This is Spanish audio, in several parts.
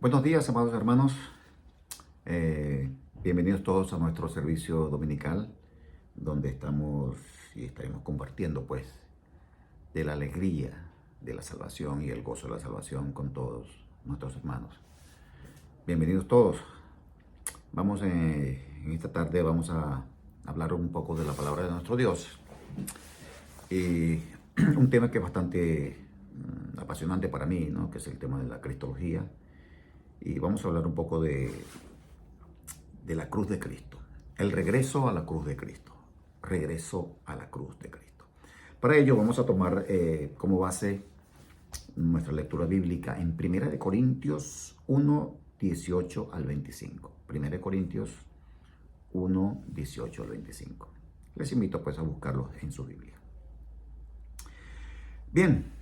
Buenos días, amados hermanos. Bienvenidos todos a nuestro servicio dominical, donde estamos y estaremos compartiendo, pues, de la alegría de la salvación y el gozo de la salvación con todos nuestros hermanos. Bienvenidos todos. En esta tarde vamos a hablar un poco de la palabra de nuestro Dios. Y un tema que es bastante apasionante para mí, ¿no? Que es el tema de la cristología. Y vamos a hablar un poco de la cruz de Cristo. El regreso a la cruz de Cristo. Regreso a la cruz de Cristo. Para ello vamos a tomar como base nuestra lectura bíblica en 1 Corintios 1, 18 al 25. 1 Corintios 1, 18 al 25. Les invito pues a buscarlos en su Biblia. Bien,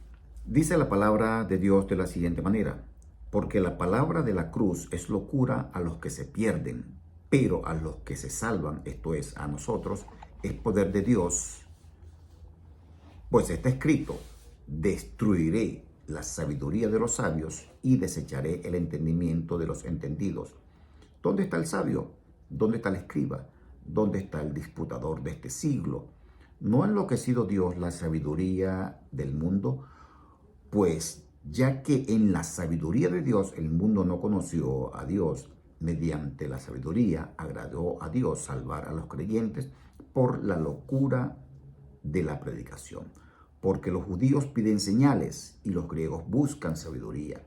dice la palabra de Dios de la siguiente manera: porque la palabra de la cruz es locura a los que se pierden, pero a los que se salvan, esto es, a nosotros, es poder de Dios. Pues está escrito: destruiré la sabiduría de los sabios y desecharé el entendimiento de los entendidos. ¿Dónde está el sabio? ¿Dónde está el escriba? ¿Dónde está el disputador de este siglo? ¿No ha enloquecido Dios la sabiduría del mundo? Pues ya que en la sabiduría de Dios el mundo no conoció a Dios, mediante la sabiduría agradó a Dios salvar a los creyentes por la locura de la predicación. Porque los judíos piden señales y los griegos buscan sabiduría,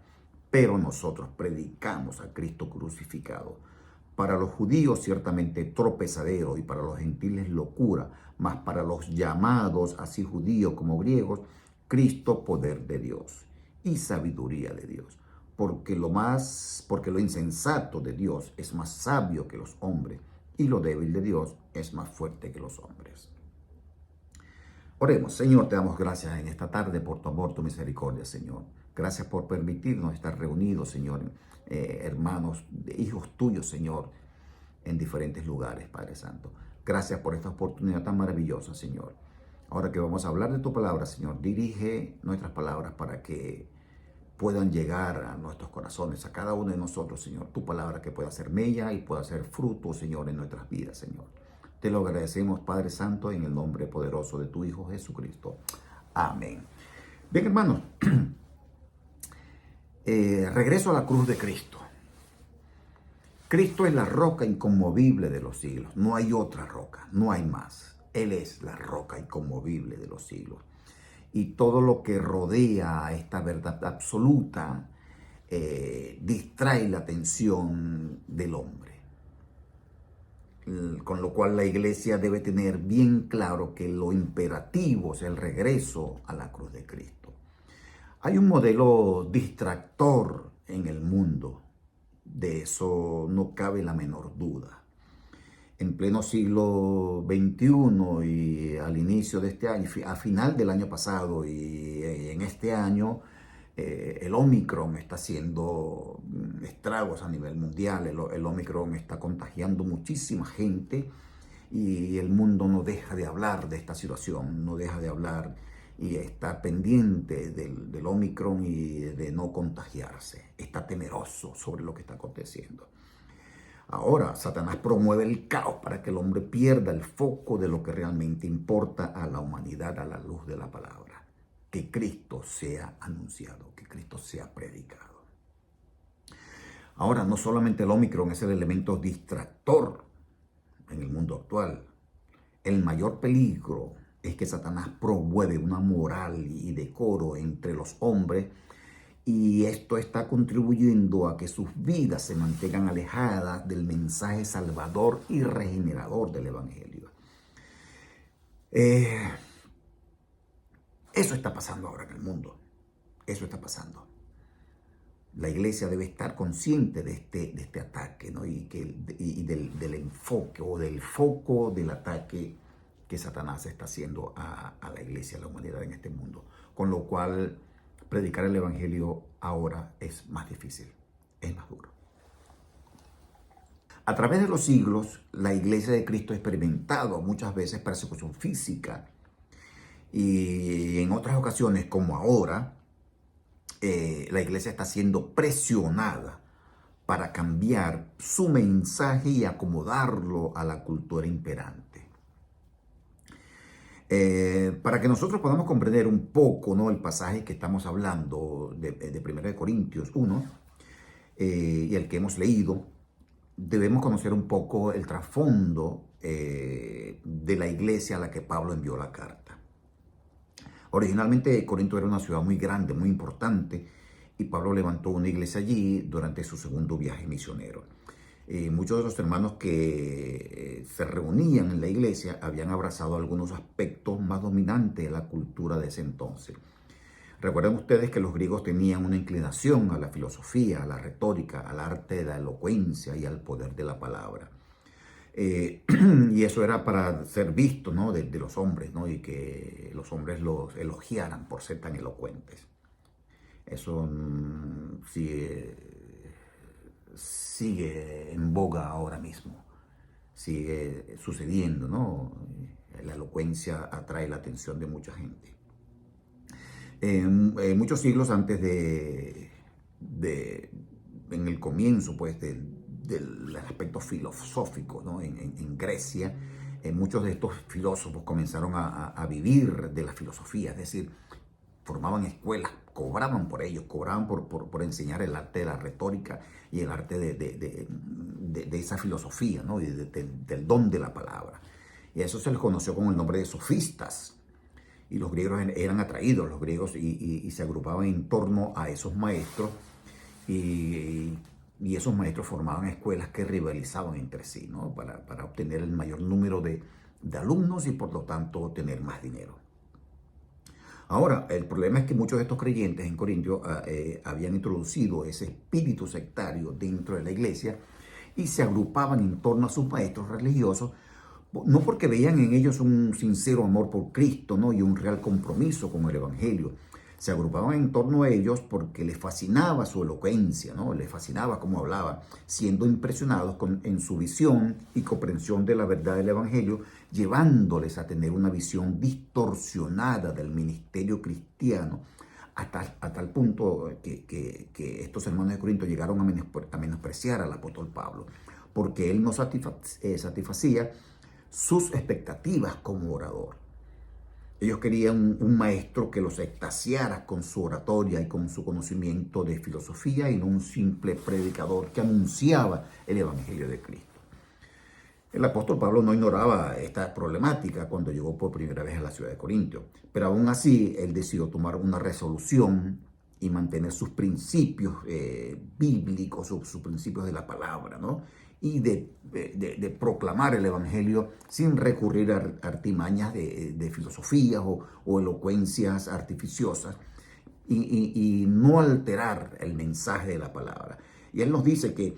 pero nosotros predicamos a Cristo crucificado. Para los judíos ciertamente tropezadero y para los gentiles locura, mas para los llamados, así judíos como griegos, Cristo poder de Dios y sabiduría de Dios. Porque lo insensato de Dios es más sabio que los hombres, y lo débil de Dios es más fuerte que los hombres. Oremos. Señor, te damos gracias en esta tarde por tu amor, tu misericordia, Señor. Gracias por permitirnos estar reunidos, Señor, hermanos, hijos tuyos, Señor, en diferentes lugares, Padre Santo. Gracias por esta oportunidad tan maravillosa, Señor. Ahora que vamos a hablar de tu palabra, Señor, dirige nuestras palabras para que puedan llegar a nuestros corazones, a cada uno de nosotros, Señor. Tu palabra que pueda ser mella y pueda ser fruto, Señor, en nuestras vidas, Señor. Te lo agradecemos, Padre Santo, en el nombre poderoso de tu Hijo Jesucristo. Amén. Bien, hermanos, regreso a la cruz de Cristo. Cristo es la roca inconmovible de los siglos. No hay otra roca, no hay más. Él es la roca inconmovible de los siglos. Y todo lo que rodea a esta verdad absoluta distrae la atención del hombre. Con lo cual la iglesia debe tener bien claro que lo imperativo es el regreso a la cruz de Cristo. Hay un modelo distractor en el mundo, de eso no cabe la menor duda. En pleno siglo XXI y al inicio de este año, a final del año pasado y en este año, el Omicron está haciendo estragos a nivel mundial. El Omicron está contagiando muchísima gente y el mundo no deja de hablar de esta situación, no deja de hablar y está pendiente del Omicron y de no contagiarse. Está temeroso sobre lo que está aconteciendo. Ahora, Satanás promueve el caos para que el hombre pierda el foco de lo que realmente importa a la humanidad a la luz de la palabra. Que Cristo sea anunciado, que Cristo sea predicado. Ahora, no solamente el Omicron es el elemento distractor en el mundo actual. El mayor peligro es que Satanás promueve una moral y decoro entre los hombres, y esto está contribuyendo a que sus vidas se mantengan alejadas del mensaje salvador y regenerador del Evangelio. Eso está pasando ahora en el mundo. Eso está pasando. La iglesia debe estar consciente de este ataque, ¿no? y del enfoque o del foco del ataque que Satanás está haciendo a la iglesia, a la humanidad en este mundo. Con lo cual, predicar el Evangelio ahora es más difícil, es más duro. A través de los siglos, la iglesia de Cristo ha experimentado muchas veces persecución física, y en otras ocasiones, como ahora, la iglesia está siendo presionada para cambiar su mensaje y acomodarlo a la cultura imperante. Para que nosotros podamos comprender un poco, ¿no?, el pasaje que estamos hablando de 1 Corintios 1 y el que hemos leído, debemos conocer un poco el trasfondo de la iglesia a la que Pablo envió la carta. Originalmente Corinto era una ciudad muy grande, muy importante, y Pablo levantó una iglesia allí durante su segundo viaje misionero. Muchos de los hermanos que se reunían en la iglesia habían abrazado algunos aspectos más dominantes de la cultura de ese entonces. Recuerden ustedes que los griegos tenían una inclinación a la filosofía, a la retórica, al arte de la elocuencia y al poder de la palabra. Y eso era para ser visto, ¿no?, de los hombres, ¿no?, y que los hombres los elogiaran por ser tan elocuentes. Eso sigue en boga ahora mismo, sigue sucediendo, ¿no? La elocuencia atrae la atención de mucha gente. Muchos siglos antes en el comienzo, pues, del aspecto filosófico, ¿no?, en Grecia, muchos de estos filósofos comenzaron a vivir de la filosofía, es decir, formaban escuelas, cobraban por ellos, cobraban por enseñar el arte de la retórica y el arte de esa filosofía, ¿no?, y del don de la palabra. Y a eso se les conoció con el nombre de sofistas. Y los griegos eran atraídos, los griegos, y se agrupaban en torno a esos maestros, y esos maestros formaban escuelas que rivalizaban entre sí, ¿no?, para obtener el mayor número de alumnos y por lo tanto tener más dinero. Ahora, el problema es que muchos de estos creyentes en Corintio habían introducido ese espíritu sectario dentro de la iglesia y se agrupaban en torno a sus maestros religiosos, no porque veían en ellos un sincero amor por Cristo, ¿no?, y un real compromiso con el Evangelio. Se agrupaban en torno a ellos porque les fascinaba su elocuencia, ¿no?, les fascinaba cómo hablaba, siendo impresionados en su visión y comprensión de la verdad del Evangelio, llevándoles a tener una visión distorsionada del ministerio cristiano, a tal punto que estos hermanos de Corinto llegaron a menospreciar al apóstol Pablo, porque él no satisfacía sus expectativas como orador. Ellos querían un maestro que los extasiara con su oratoria y con su conocimiento de filosofía, y no un simple predicador que anunciaba el Evangelio de Cristo. El apóstol Pablo no ignoraba esta problemática cuando llegó por primera vez a la ciudad de Corinto, pero aún así él decidió tomar una resolución y mantener sus principios bíblicos, sus principios de la palabra, ¿no?, y de proclamar el Evangelio sin recurrir a artimañas de filosofías o elocuencias artificiosas, y no alterar el mensaje de la palabra. Y él nos dice que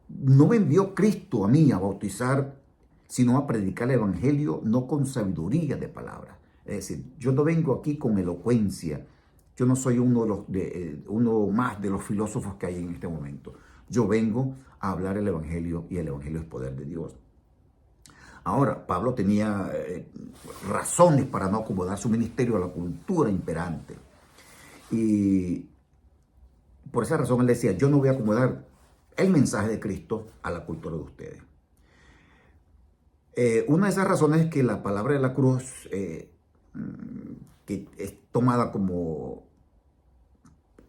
no me envió Cristo a mí a bautizar, sino a predicar el Evangelio, no con sabiduría de palabra. Es decir, yo no vengo aquí con elocuencia. Yo no soy uno más de los filósofos que hay en este momento. Yo vengo a hablar el Evangelio, y el Evangelio es poder de Dios. Ahora, Pablo tenía razones para no acomodar su ministerio a la cultura imperante. Y por esa razón él decía: yo no voy a acomodar el mensaje de Cristo a la cultura de ustedes. Una de esas razones es que la palabra de la cruz, que es tomada como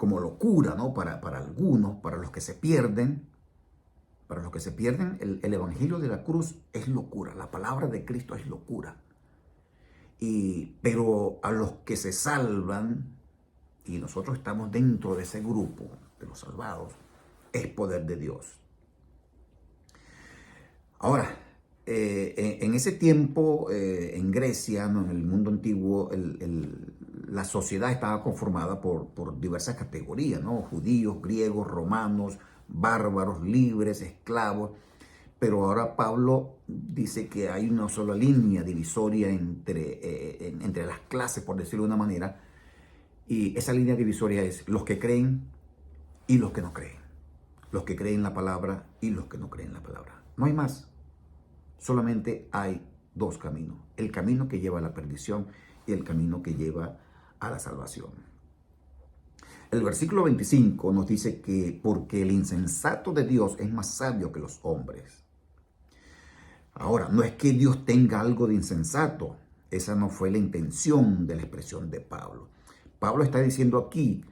locura, ¿no?, para algunos, para los que se pierden. Para los que se pierden, el Evangelio de la cruz es locura. La palabra de Cristo es locura. Pero a los que se salvan, y nosotros estamos dentro de ese grupo de los salvados, es poder de Dios. Ahora, en ese tiempo, en Grecia, ¿no?, en el mundo antiguo, la sociedad estaba conformada por diversas categorías, ¿no?, judíos, griegos, romanos, bárbaros, libres, esclavos. Pero ahora Pablo dice que hay una sola línea divisoria entre las clases, por decirlo de una manera, y esa línea divisoria es los que creen y los que no creen, los que creen la palabra y los que no creen la palabra. No hay más. Solamente hay dos caminos: el camino que lleva a la perdición y el camino que lleva a la salvación. El versículo 25 nos dice que porque el insensato de Dios es más sabio que los hombres. Ahora, no es que Dios tenga algo de insensato. Esa no fue la intención de la expresión de Pablo. Pablo está diciendo aquí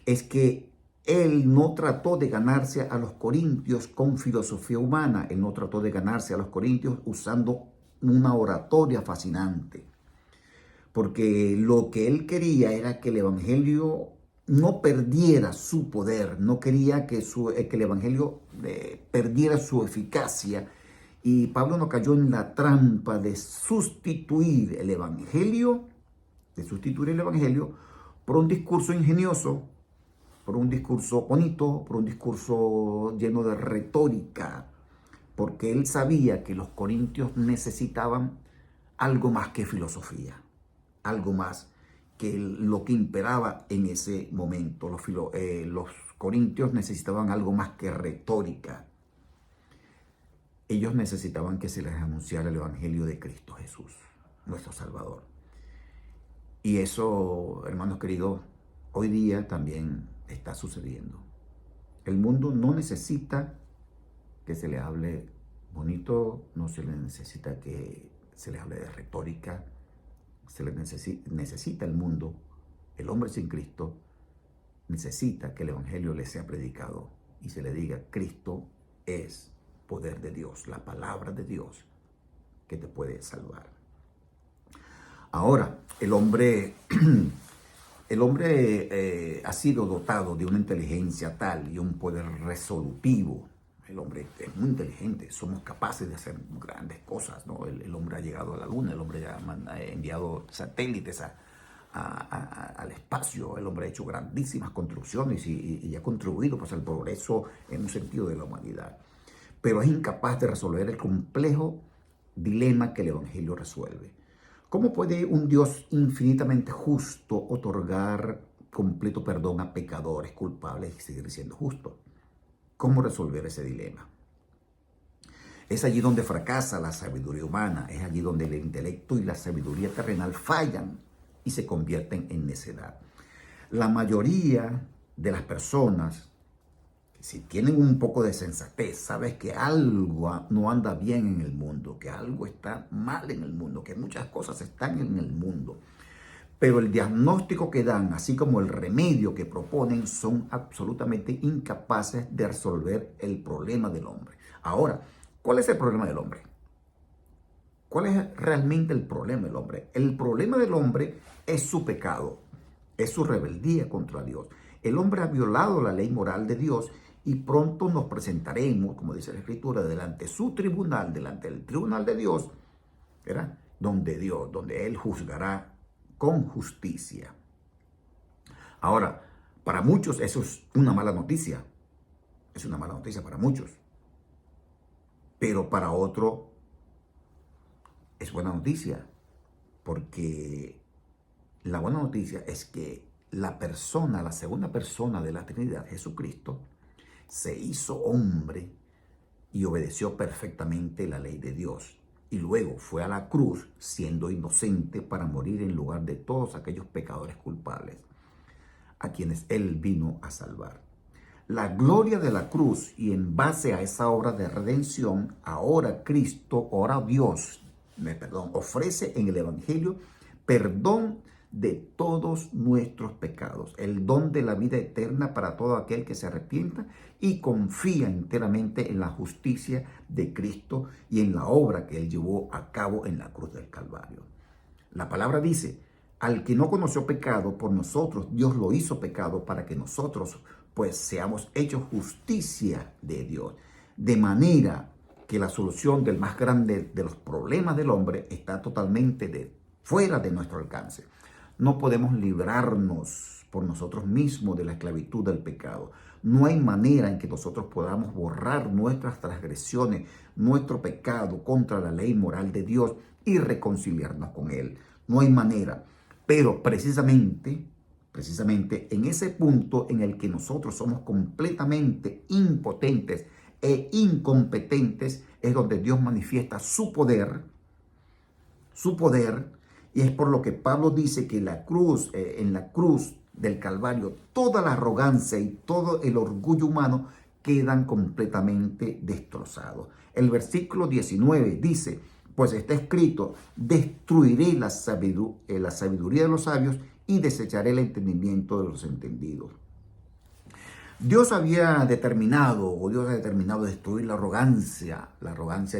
es que él no trató de ganarse a los corintios con filosofía humana. Él no trató de ganarse a los corintios usando una oratoria fascinante. Porque lo que él quería era que el evangelio no perdiera su poder, no quería que el evangelio perdiera su eficacia. Y Pablo no cayó en la trampa de sustituir el evangelio, por un discurso ingenioso, por un discurso bonito, por un discurso lleno de retórica, porque él sabía que los corintios necesitaban algo más que filosofía, algo más que lo que imperaba en ese momento. Los corintios necesitaban algo más que retórica. Ellos necesitaban que se les anunciara el evangelio de Cristo Jesús, nuestro Salvador. Y eso, hermanos queridos, hoy día también está sucediendo. El mundo no necesita que se le hable bonito, no se le necesita que se le hable de retórica, necesita el mundo, el hombre sin Cristo, necesita que el evangelio le sea predicado y se le diga: Cristo es poder de Dios, la palabra de Dios que te puede salvar. Ahora, el hombre ha sido dotado de una inteligencia tal y un poder resolutivo. El hombre es muy inteligente, somos capaces de hacer grandes cosas, ¿no? El hombre ha llegado a la luna, el hombre ya ha enviado satélites al espacio, el hombre ha hecho grandísimas construcciones y ha contribuido pues, al progreso en un sentido de la humanidad. Pero es incapaz de resolver el complejo dilema que el evangelio resuelve. ¿Cómo puede un Dios infinitamente justo otorgar completo perdón a pecadores culpables y seguir siendo justo? ¿Cómo resolver ese dilema? Es allí donde fracasa la sabiduría humana, es allí donde el intelecto y la sabiduría terrenal fallan y se convierten en necedad. La mayoría de las personas, si tienen un poco de sensatez, sabes que algo no anda bien en el mundo, que algo está mal en el mundo, que muchas cosas están en el mundo. Pero el diagnóstico que dan, así como el remedio que proponen, son absolutamente incapaces de resolver el problema del hombre. Ahora, ¿cuál es el problema del hombre? ¿Cuál es realmente el problema del hombre? El problema del hombre es su pecado, es su rebeldía contra Dios. El hombre ha violado la ley moral de Dios y pronto nos presentaremos, como dice la Escritura, delante de su tribunal, delante del tribunal de Dios, ¿verdad? Donde Él juzgará con justicia. Ahora, para muchos eso es una mala noticia. Es una mala noticia para muchos. Pero para otros es buena noticia. Porque la buena noticia es que la segunda persona de la Trinidad, Jesucristo, se hizo hombre y obedeció perfectamente la ley de Dios. Y luego fue a la cruz siendo inocente para morir en lugar de todos aquellos pecadores culpables a quienes Él vino a salvar. La gloria de la cruz y en base a esa obra de redención, ahora Dios ofrece en el Evangelio perdón de todos nuestros pecados, el don de la vida eterna para todo aquel que se arrepienta y confía enteramente en la justicia de Cristo y en la obra que Él llevó a cabo en la cruz del Calvario. La palabra dice: al que no conoció pecado, por nosotros Dios lo hizo pecado para que nosotros pues seamos hechos justicia de Dios. De manera que la solución del más grande de los problemas del hombre está totalmente fuera de nuestro alcance. No podemos librarnos por nosotros mismos de la esclavitud del pecado. No hay manera en que nosotros podamos borrar nuestras transgresiones, nuestro pecado contra la ley moral de Dios y reconciliarnos con Él. No hay manera. Pero precisamente en ese punto en el que nosotros somos completamente impotentes e incompetentes, es donde Dios manifiesta su poder, y es por lo que Pablo dice que en la cruz del Calvario, toda la arrogancia y todo el orgullo humano quedan completamente destrozados. El versículo 19 dice, pues está escrito, destruiré la sabiduría de los sabios y desecharé el entendimiento de los entendidos. Dios ha determinado destruir la arrogancia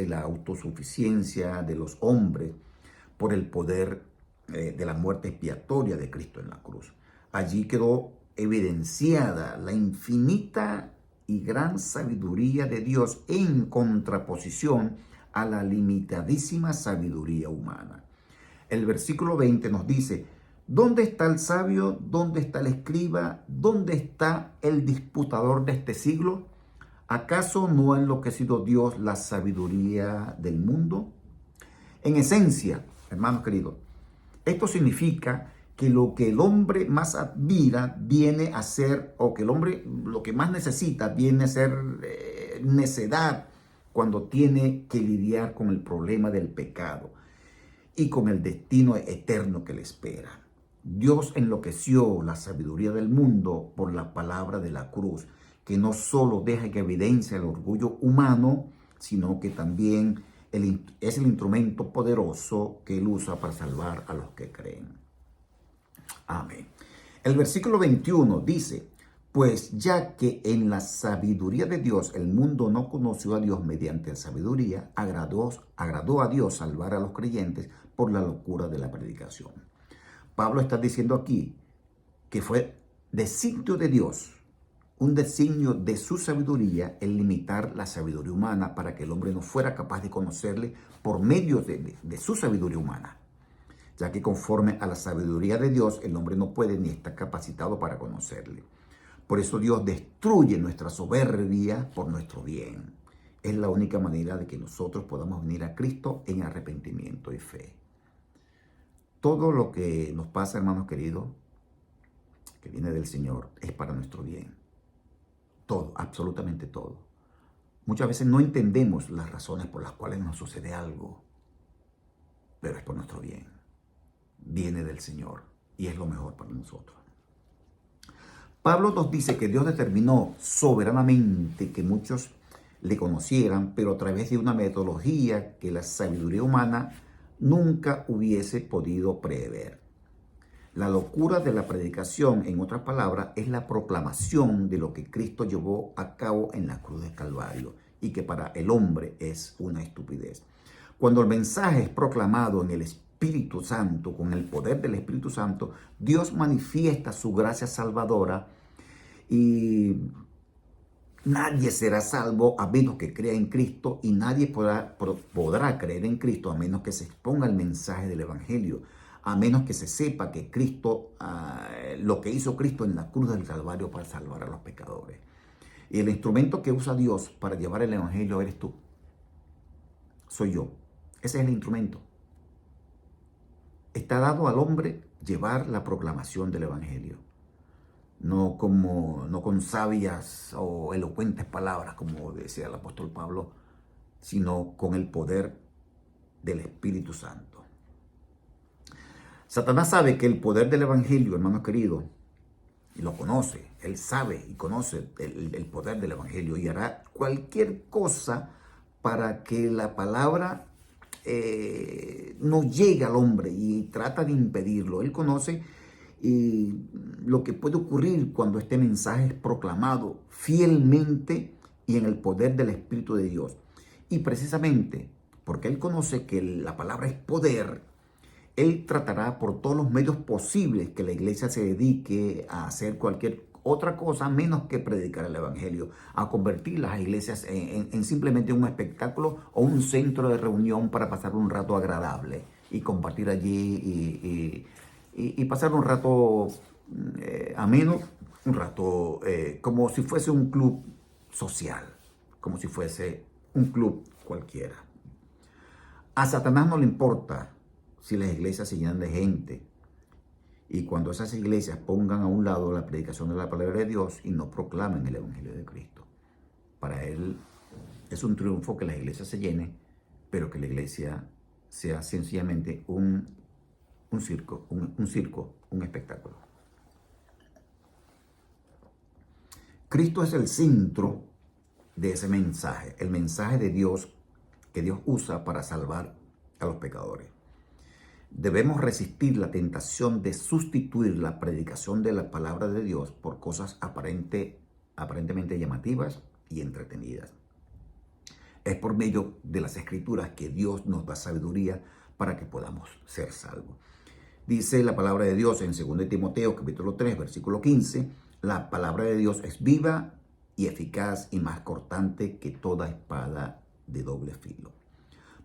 y la autosuficiencia de los hombres por el poder de la muerte expiatoria de Cristo en la cruz. Allí quedó evidenciada la infinita y gran sabiduría de Dios en contraposición a la limitadísima sabiduría humana. El versículo 20 nos dice, ¿dónde está el sabio? ¿Dónde está el escriba? ¿Dónde está el disputador de este siglo? ¿Acaso no ha enloquecido Dios la sabiduría del mundo? En esencia, hermanos queridos, esto significa que lo que el hombre más admira viene a ser, o que el hombre lo que más necesita viene a ser necedad cuando tiene que lidiar con el problema del pecado y con el destino eterno que le espera. Dios enloqueció la sabiduría del mundo por la palabra de la cruz, que no solo deja que evidencia el orgullo humano, sino que también es el instrumento poderoso que Él usa para salvar a los que creen. Amén. El versículo 21 dice, pues ya que en la sabiduría de Dios el mundo no conoció a Dios mediante la sabiduría, agradó a Dios salvar a los creyentes por la locura de la predicación. Pablo está diciendo aquí que fue designio de Dios, un designio de su sabiduría, el limitar la sabiduría humana para que el hombre no fuera capaz de conocerle por medio de su sabiduría humana, ya que conforme a la sabiduría de Dios, el hombre no puede ni está capacitado para conocerle. Por eso Dios destruye nuestra soberbia por nuestro bien. Es la única manera de que nosotros podamos venir a Cristo en arrepentimiento y fe. Todo lo que nos pasa, hermanos queridos, que viene del Señor, es para nuestro bien. Todo, absolutamente todo. Muchas veces no entendemos las razones por las cuales nos sucede algo, pero es por nuestro bien. Viene del Señor y es lo mejor para nosotros. Pablo nos dice que Dios determinó soberanamente que muchos le conocieran, pero a través de una metodología que la sabiduría humana nunca hubiese podido prever. La locura de la predicación, en otras palabras, es la proclamación de lo que Cristo llevó a cabo en la cruz del Calvario y que para el hombre es una estupidez. Cuando el mensaje es proclamado en el Espíritu Santo, con el poder del Espíritu Santo, Dios manifiesta su gracia salvadora y nadie será salvo a menos que crea en Cristo y nadie podrá creer en Cristo a menos que se exponga el mensaje del Evangelio, a menos que se sepa que Cristo, lo que hizo Cristo en la cruz del Calvario para salvar a los pecadores. Y el instrumento que usa Dios para llevar el Evangelio eres tú. Soy yo. Ese es el instrumento. Está dado al hombre llevar la proclamación del Evangelio. No con sabias o elocuentes palabras, como decía el apóstol Pablo, sino con el poder del Espíritu Santo. Satanás sabe que el poder del Evangelio, hermanos queridos, y lo conoce, él sabe y conoce el poder del Evangelio y hará cualquier cosa para que la palabra no llegue al hombre y trata de impedirlo. Él conoce lo que puede ocurrir cuando este mensaje es proclamado fielmente y en el poder del Espíritu de Dios. Y precisamente porque él conoce que la palabra es poder, él tratará por todos los medios posibles que la iglesia se dedique a hacer cualquier otra cosa menos que predicar el Evangelio, a convertir las iglesias en simplemente un espectáculo o un centro de reunión para pasar un rato agradable y compartir allí y pasar un rato ameno, un rato como si fuese un club social, como si fuese un club cualquiera. A Satanás no le importa si las iglesias se llenan de gente y cuando esas iglesias pongan a un lado la predicación de la palabra de Dios y no proclamen el Evangelio de Cristo. Para él es un triunfo que las iglesias se llenen, pero que la iglesia sea sencillamente un circo, un espectáculo. Cristo es el centro de ese mensaje, el mensaje de Dios que Dios usa para salvar a los pecadores. Debemos resistir la tentación de sustituir la predicación de la palabra de Dios por cosas aparentemente llamativas y entretenidas. Es por medio de las Escrituras que Dios nos da sabiduría para que podamos ser salvos. Dice la palabra de Dios en 2 Timoteo capítulo 3, versículo 15, la palabra de Dios es viva y eficaz y más cortante que toda espada de doble filo.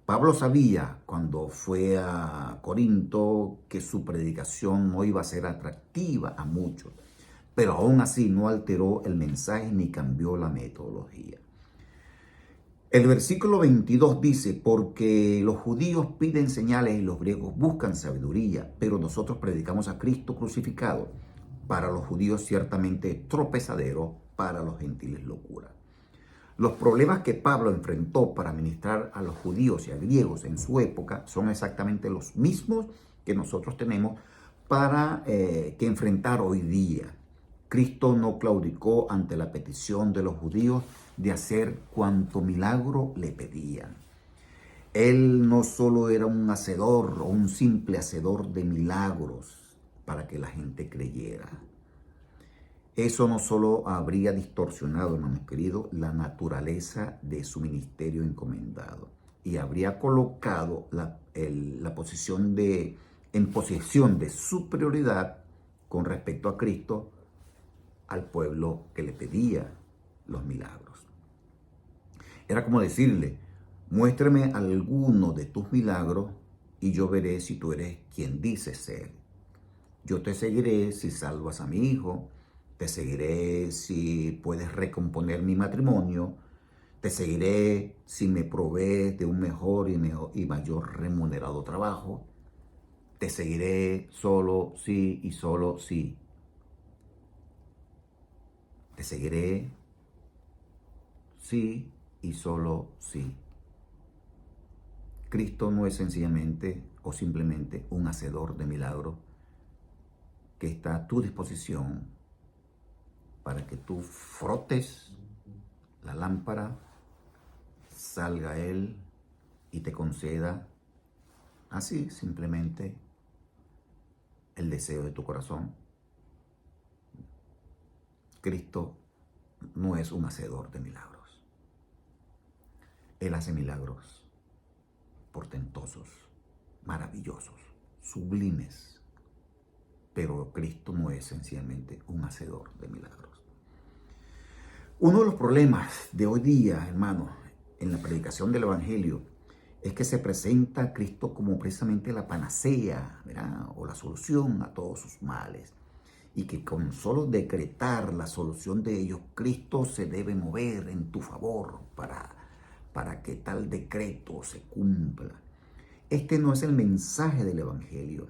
Pablo sabía cuando fue a Corinto que su predicación no iba a ser atractiva a muchos, pero aún así no alteró el mensaje ni cambió la metodología. El versículo 22 dice, porque los judíos piden señales y los griegos buscan sabiduría, pero nosotros predicamos a Cristo crucificado. Para los judíos ciertamente tropezadero, para los gentiles locura. Los problemas que Pablo enfrentó para ministrar a los judíos y a griegos en su época son exactamente los mismos que nosotros tenemos para que enfrentar hoy día. Cristo no claudicó ante la petición de los judíos de hacer cuanto milagro le pedían. Él no solo era un hacedor o un simple hacedor de milagros para que la gente creyera. Eso no solo habría distorsionado, hermanos queridos, la naturaleza de su ministerio encomendado y habría colocado en posesión de superioridad con respecto a Cristo al pueblo que le pedía los milagros. Era como decirle, muéstrame alguno de tus milagros y yo veré si tú eres quien dices ser. Yo te seguiré si salvas a mi hijo, te seguiré si puedes recomponer mi matrimonio, te seguiré si me provees de un mejor y mayor remunerado trabajo, te seguiré solo si y solo si. Te seguiré sí y solo sí. Cristo no es sencillamente o simplemente un hacedor de milagros que está a tu disposición para que tú frotes la lámpara, salga Él y te conceda así simplemente el deseo de tu corazón. Cristo no es un hacedor de milagros. Él hace milagros portentosos, maravillosos, sublimes. Pero Cristo no es sencillamente un hacedor de milagros. Uno de los problemas de hoy día, hermanos, en la predicación del Evangelio, es que se presenta a Cristo como precisamente la panacea, ¿verdad? O la solución a todos sus males. Y que con solo decretar la solución de ellos, Cristo se debe mover en tu favor para que tal decreto se cumpla. Este no es el mensaje del Evangelio.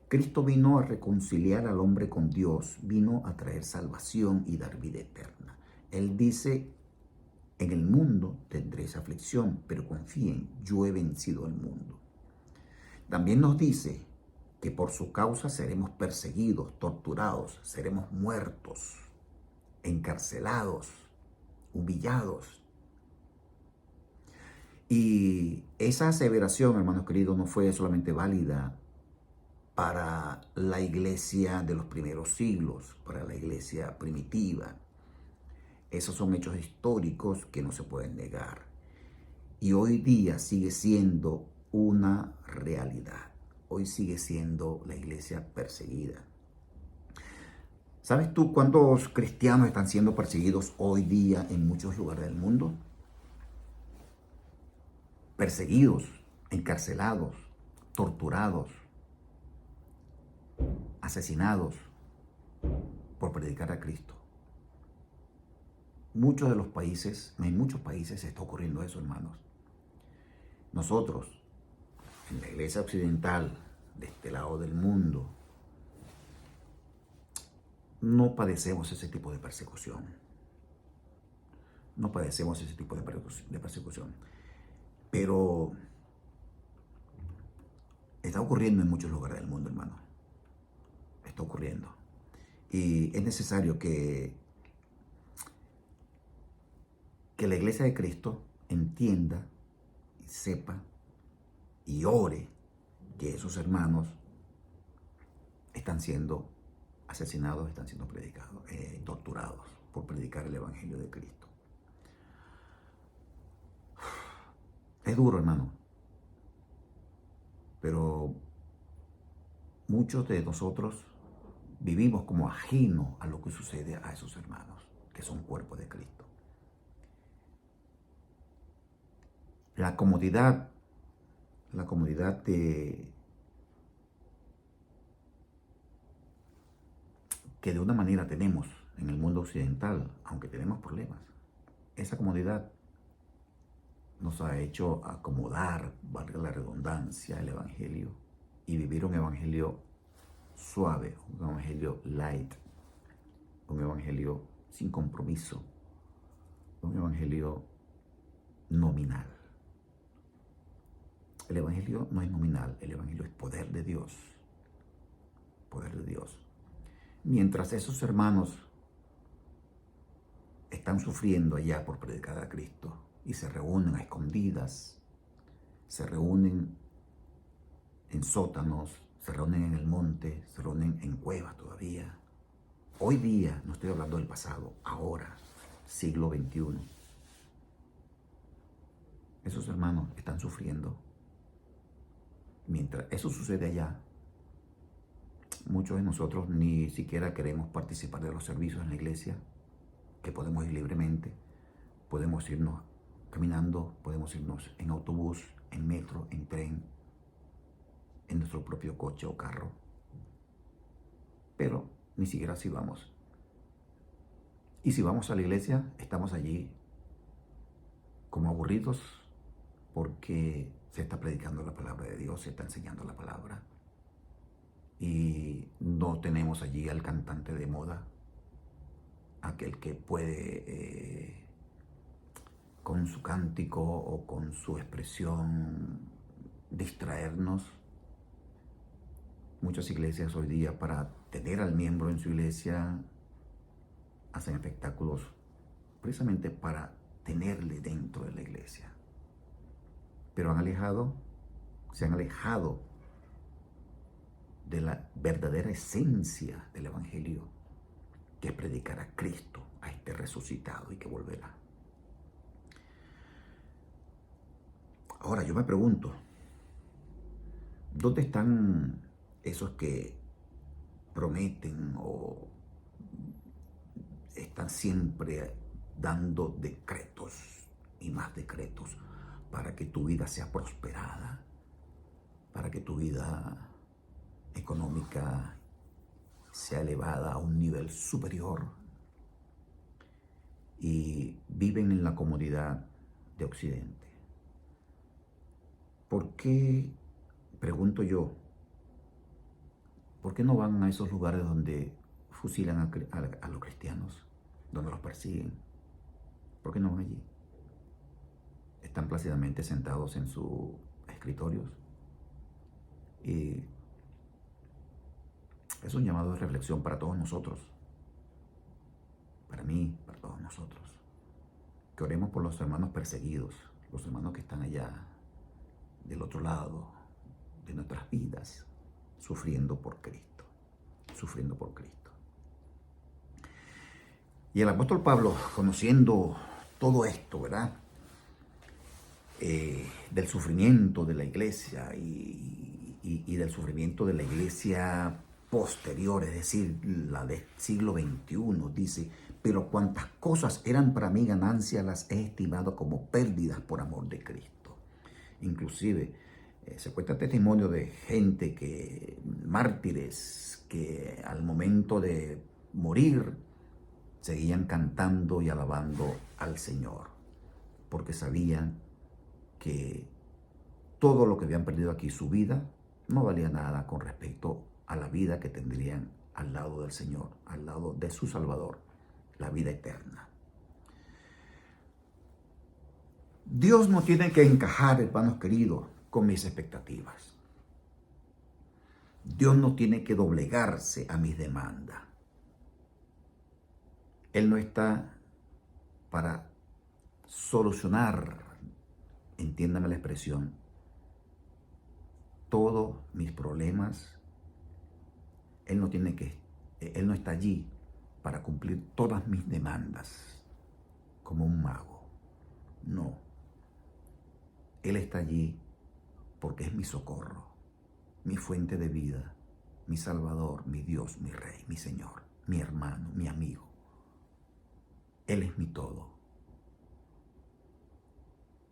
Cristo vino a reconciliar al hombre con Dios, vino a traer salvación y dar vida eterna. Él dice, en el mundo tendréis aflicción, pero confíen, yo he vencido al mundo. También nos dice que por su causa seremos perseguidos, torturados, seremos muertos, encarcelados, humillados. Y esa aseveración, hermanos queridos, no fue solamente válida para la iglesia de los primeros siglos, para la iglesia primitiva. Esos son hechos históricos que no se pueden negar. Y hoy día sigue siendo una realidad. Hoy sigue siendo la iglesia perseguida. ¿Sabes tú cuántos cristianos están siendo perseguidos hoy día en muchos lugares del mundo? Perseguidos, encarcelados, torturados, asesinados por predicar a Cristo. En muchos países está ocurriendo eso, hermanos. Nosotros, en la iglesia occidental, de este lado del mundo, no padecemos ese tipo de persecución. No padecemos ese tipo de persecución. Pero está ocurriendo en muchos lugares del mundo, hermano. Está ocurriendo. Y es necesario que que la iglesia de Cristo entienda y sepa y ore que esos hermanos están siendo asesinados, están siendo predicados, torturados por predicar el Evangelio de Cristo. Es duro, hermano, pero muchos de nosotros vivimos como ajenos a lo que sucede a esos hermanos, que son cuerpos de Cristo. La comodidad que de una manera tenemos en el mundo occidental, aunque tenemos problemas, esa comodidad nos ha hecho acomodar, valga la redundancia, el Evangelio y vivir un Evangelio suave, un Evangelio light, un Evangelio sin compromiso, un Evangelio nominal. El Evangelio no es nominal, el Evangelio es poder de Dios. Poder de Dios. Mientras esos hermanos están sufriendo allá por predicar a Cristo y se reúnen a escondidas, se reúnen en sótanos, se reúnen en el monte, se reúnen en cuevas todavía. Hoy día, no estoy hablando del pasado, ahora, siglo XXI. Esos hermanos están sufriendo. Mientras eso sucede allá, muchos de nosotros ni siquiera queremos participar de los servicios en la iglesia, que podemos ir libremente, podemos irnos caminando, podemos irnos en autobús, en metro, en tren, en nuestro propio coche o carro, pero ni siquiera así vamos. Y si vamos a la iglesia, estamos allí como aburridos porque se está predicando la palabra de Dios, se está enseñando la palabra. Y no tenemos allí al cantante de moda, aquel que puede con su cántico o con su expresión distraernos. Muchas iglesias hoy día, para tener al miembro en su iglesia, hacen espectáculos precisamente para tenerle dentro de la iglesia. Pero se han alejado de la verdadera esencia del Evangelio, que es predicar a Cristo, a este resucitado y que volverá. Ahora yo me pregunto, ¿dónde están esos que prometen o están siempre dando decretos y más decretos para que tu vida sea prosperada, para que tu vida económica sea elevada a un nivel superior, y viven en la comodidad de Occidente? ¿Por qué, pregunto yo, por qué no van a esos lugares donde fusilan a los cristianos, donde los persiguen? ¿Por qué no van allí? Están plácidamente sentados en sus escritorios. Y es un llamado de reflexión para todos nosotros, para mí, para todos nosotros, que oremos por los hermanos perseguidos, los hermanos que están allá del otro lado de nuestras vidas, sufriendo por Cristo, sufriendo por Cristo. Y el apóstol Pablo, conociendo todo esto, ¿verdad? Del sufrimiento de la iglesia y del sufrimiento de la iglesia posterior, es decir, la del siglo XXI, dice: pero cuantas cosas eran para mí ganancia, las he estimado como pérdidas por amor de Cristo. Inclusive se cuenta testimonio de gente mártires, que al momento de morir seguían cantando y alabando al Señor, porque sabían que todo lo que habían perdido aquí, su vida, no valía nada con respecto a la vida que tendrían al lado del Señor, al lado de su Salvador, la vida eterna. Dios no tiene que encajar, hermanos queridos, con mis expectativas. Dios no tiene que doblegarse a mis demandas. Él no está para solucionar, entiéndame la expresión, todos mis problemas. Él no está allí para cumplir todas mis demandas como un mago. No. Él está allí porque es mi socorro, mi fuente de vida, mi Salvador, mi Dios, mi Rey, mi Señor, mi hermano, mi amigo. Él es mi todo.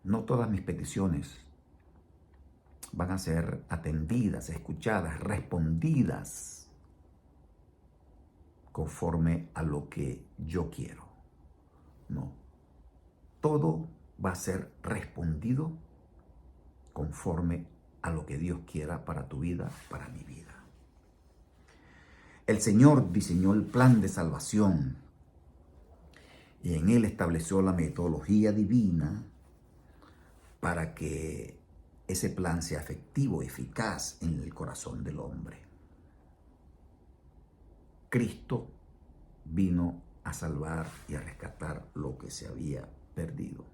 No todas mis peticiones van a ser atendidas, escuchadas, respondidas conforme a lo que yo quiero. No. Todo va a ser respondido conforme a lo que Dios quiera para tu vida, para mi vida. El Señor diseñó el plan de salvación y en Él estableció la metodología divina para que ese plan sea efectivo, eficaz en el corazón del hombre. Cristo vino a salvar y a rescatar lo que se había perdido.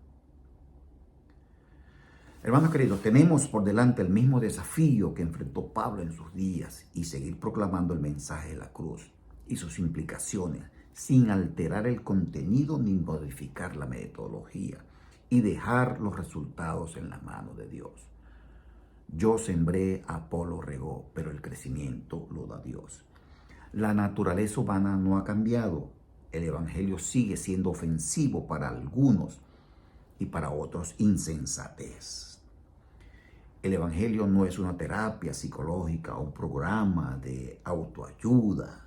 Hermanos queridos, tenemos por delante el mismo desafío que enfrentó Pablo en sus días y seguir proclamando el mensaje de la cruz y sus implicaciones sin alterar el contenido ni modificar la metodología y dejar los resultados en la mano de Dios. Yo sembré, Apolo regó, pero el crecimiento lo da Dios. La naturaleza humana no ha cambiado. El evangelio sigue siendo ofensivo para algunos y para otros insensatez. El evangelio no es una terapia psicológica o un programa de autoayuda.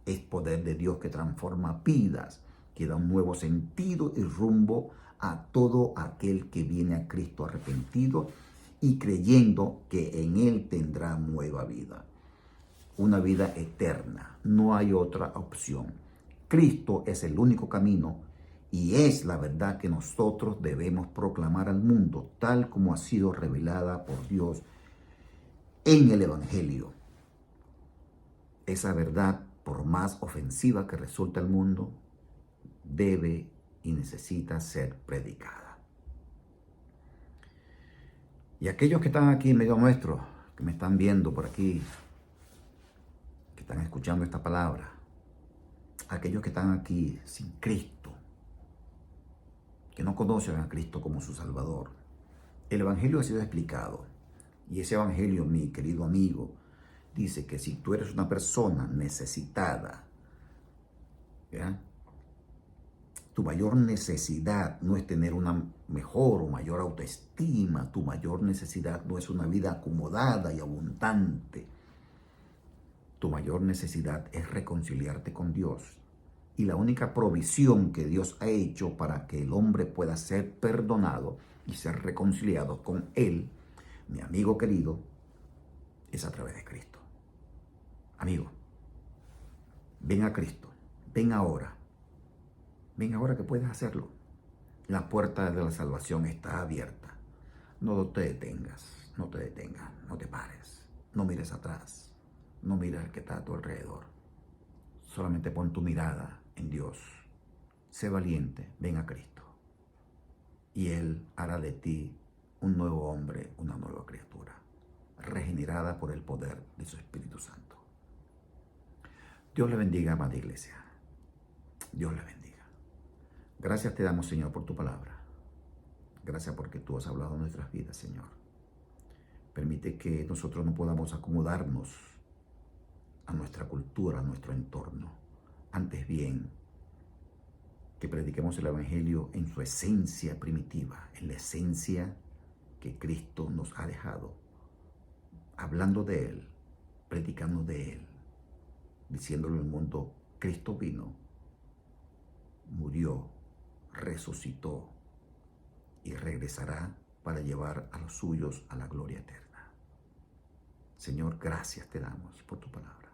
Es poder de Dios que transforma vidas, que da un nuevo sentido y rumbo a todo aquel que viene a Cristo arrepentido y creyendo que en Él tendrá nueva vida. Una vida eterna. No hay otra opción. Cristo es el único camino y es la verdad que nosotros debemos proclamar al mundo, tal como ha sido revelada por Dios en el Evangelio. Esa verdad, por más ofensiva que resulte al mundo, debe y necesita ser predicada. Y aquellos que están aquí en medio nuestro, que me están viendo por aquí, que están escuchando esta palabra, aquellos que están aquí sin Cristo, que no conocen a Cristo como su Salvador, el Evangelio ha sido explicado. Y ese Evangelio, mi querido amigo, dice que si tú eres una persona necesitada, ¿ya?, tu mayor necesidad no es tener una mejor o mayor autoestima. Tu mayor necesidad no es una vida acomodada y abundante. Tu mayor necesidad es reconciliarte con Dios. Y la única provisión que Dios ha hecho para que el hombre pueda ser perdonado y ser reconciliado con Él, mi amigo querido, es a través de Cristo. Amigo, ven a Cristo, ven ahora. Ven ahora que puedes hacerlo. La puerta de la salvación está abierta. No te detengas, no te pares. No mires atrás, no mires al que está a tu alrededor. Solamente pon tu mirada en Dios. Sé valiente, ven a Cristo. Y Él hará de ti un nuevo hombre, una nueva criatura, regenerada por el poder de su Espíritu Santo. Dios le bendiga, amada iglesia. Dios le bendiga. Gracias te damos, Señor, por tu palabra. Gracias porque tú has hablado en nuestras vidas, Señor. Permite que nosotros no podamos acomodarnos a nuestra cultura, a nuestro entorno. Antes bien, que prediquemos el Evangelio en su esencia primitiva, en la esencia que Cristo nos ha dejado. Hablando de Él, predicando de Él, diciéndole al mundo, Cristo vino, murió, resucitó y regresará para llevar a los suyos a la gloria eterna. Señor, gracias te damos por tu palabra.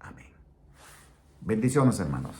Amén. Bendiciones, hermanos.